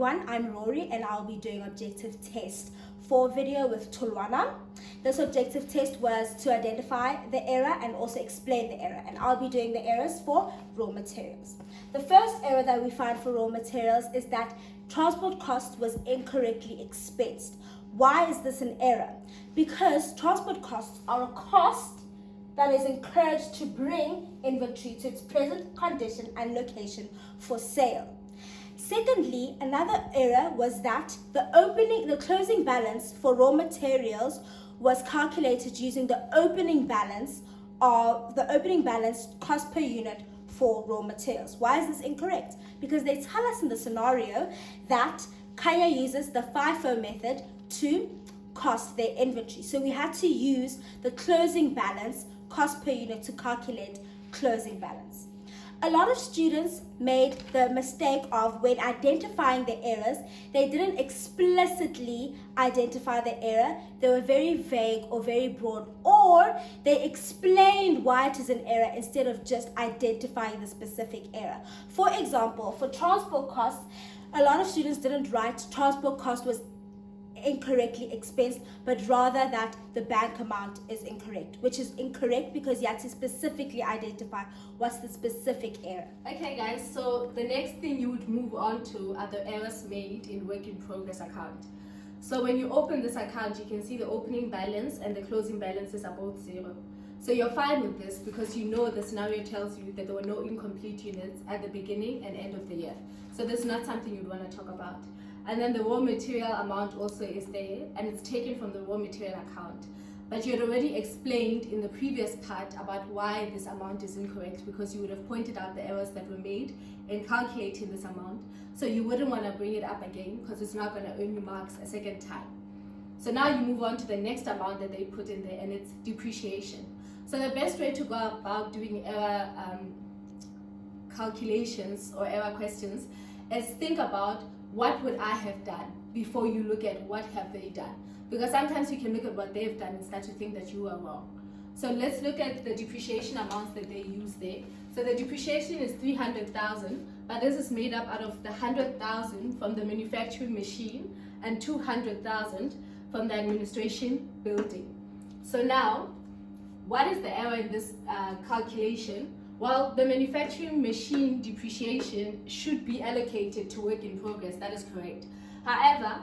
everyone, I'm Rory and I'll be doing objective test 4 video with Tulwana. This objective test was to identify the error and also explain the error, and I'll be doing the errors for raw materials. The first error that we find for raw materials is that transport cost was incorrectly expensed. Why is this an error? Because transport costs are a cost that is incurred to bring inventory to its present condition and location for sale. Secondly, another error was that the closing balance for raw materials was calculated using the opening balance cost per unit for raw materials. Why is this incorrect? Because they tell us in the scenario that Kaya uses the FIFO method to cost their inventory. So we had to use the closing balance cost per unit to calculate closing balance. A lot of students made the mistake of, when identifying the errors, they didn't explicitly identify the error. They were very vague or very broad, or they explained why it is an error instead of just identifying the specific error. For example, for transport costs, a lot of students didn't write transport cost was incorrectly expensed, but rather that the bank amount is incorrect, which is incorrect because you have to specifically identify what's the specific error. Okay guys, so the next thing you would move on to are the errors made in work in progress account. So when you open this account, you can see the opening balance and the closing balances are both 0. So you're fine with this because you know the scenario tells you that there were no incomplete units at the beginning and end of the year. So this is not something you'd want to talk about. And then the raw material amount also is there, and it's taken from the raw material account. But you had already explained in the previous part about why this amount is incorrect, because you would have pointed out the errors that were made in calculating this amount. So you wouldn't want to bring it up again because it's not going to earn you marks a second time. So now you move on to the next amount that they put in there, and it's depreciation. So the best way to go about doing error calculations or error questions is think about, what would I have done, before you look at what have they done. Because sometimes you can look at what they've done and start to think that you are wrong. So let's look at the depreciation amounts that they use there. So the depreciation is 300,000, but this is made up out of the 100,000 from the manufacturing machine and 200,000 from the administration building. So now, what is the error in this calculation? Well, the manufacturing machine depreciation should be allocated to work in progress. That is correct. However,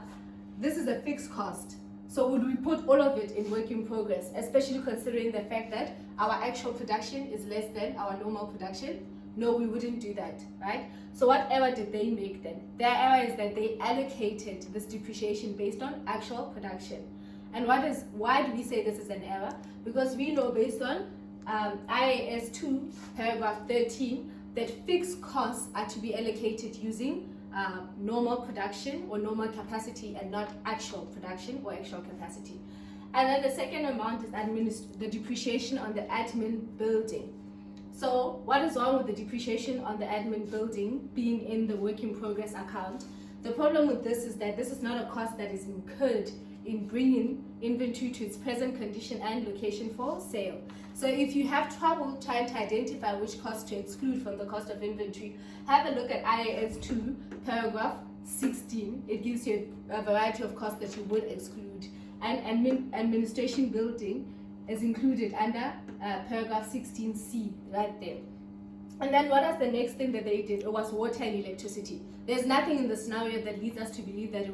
this is a fixed cost. So would we put all of it in work in progress, especially considering the fact that our actual production is less than our normal production? No, we wouldn't do that, right? So what error did they make then? Their error is that they allocated this depreciation based on actual production. And why do we say this is an error? Because we know based on IAS 2, paragraph 13, that fixed costs are to be allocated using normal production or normal capacity and not actual production or actual capacity. And then the second amount is the depreciation on the admin building. So what is wrong with the depreciation on the admin building being in the work in progress account? The problem with this is that this is not a cost that is incurred in bringing inventory to its present condition and location for sale. So if you have trouble trying to identify which cost to exclude from the cost of inventory, have a look at IAS 2, paragraph 16. It gives you a variety of costs that you would exclude. And administration building is included under paragraph 16C, right there. And then what is the next thing that they did? It was water and electricity. There's nothing in the scenario that leads us to believe that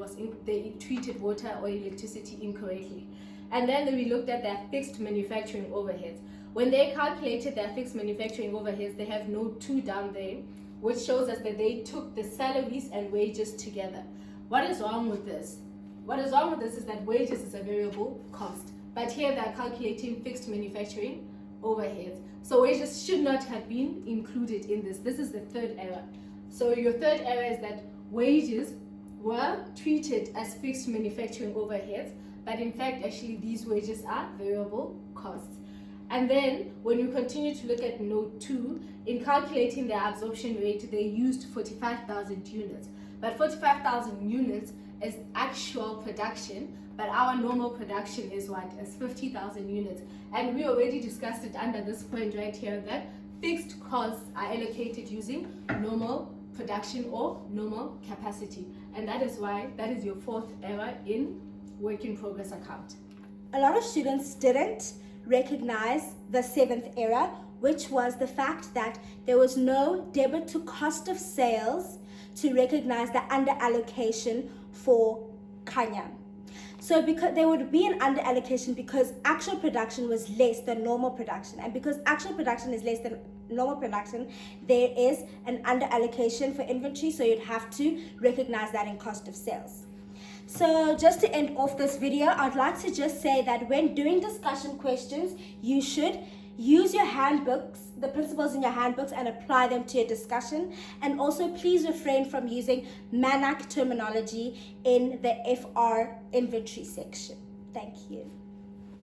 they treated water or electricity incorrectly. And then we looked at their fixed manufacturing overheads. When they calculated their fixed manufacturing overheads, they have note 2 down there, which shows us that they took the salaries and wages together. What is wrong with this? What is wrong with this is that wages is a variable cost, but here they're calculating fixed manufacturing overheads. So wages should not have been included in this. This is the third error. So your third error is that wages were treated as fixed manufacturing overheads, but in fact, actually, these wages are variable costs. And then, when you continue to look at note 2, in calculating their absorption rate, they used 45,000 units. But 45,000 units is actual production, but our normal production is what? Is 50,000 units. And we already discussed it under this point right here, that fixed costs are allocated using normal production or normal capacity. And that is why that is your fourth error in work in progress account. A lot of students didn't recognize the seventh error, which was the fact that there was no debit to cost of sales to recognize the under allocation for Kanya. So because there would be an under allocation because actual production was less than normal production, and because actual production is less than normal production, there is an under allocation for inventory, so you'd have to recognize that in cost of sales. So just to end off this video, I'd like to just say that when doing discussion questions, you should use your handbooks, the principles in your handbooks, and apply them to your discussion. And also please refrain from using MANAC terminology in the FR inventory section. Thank you.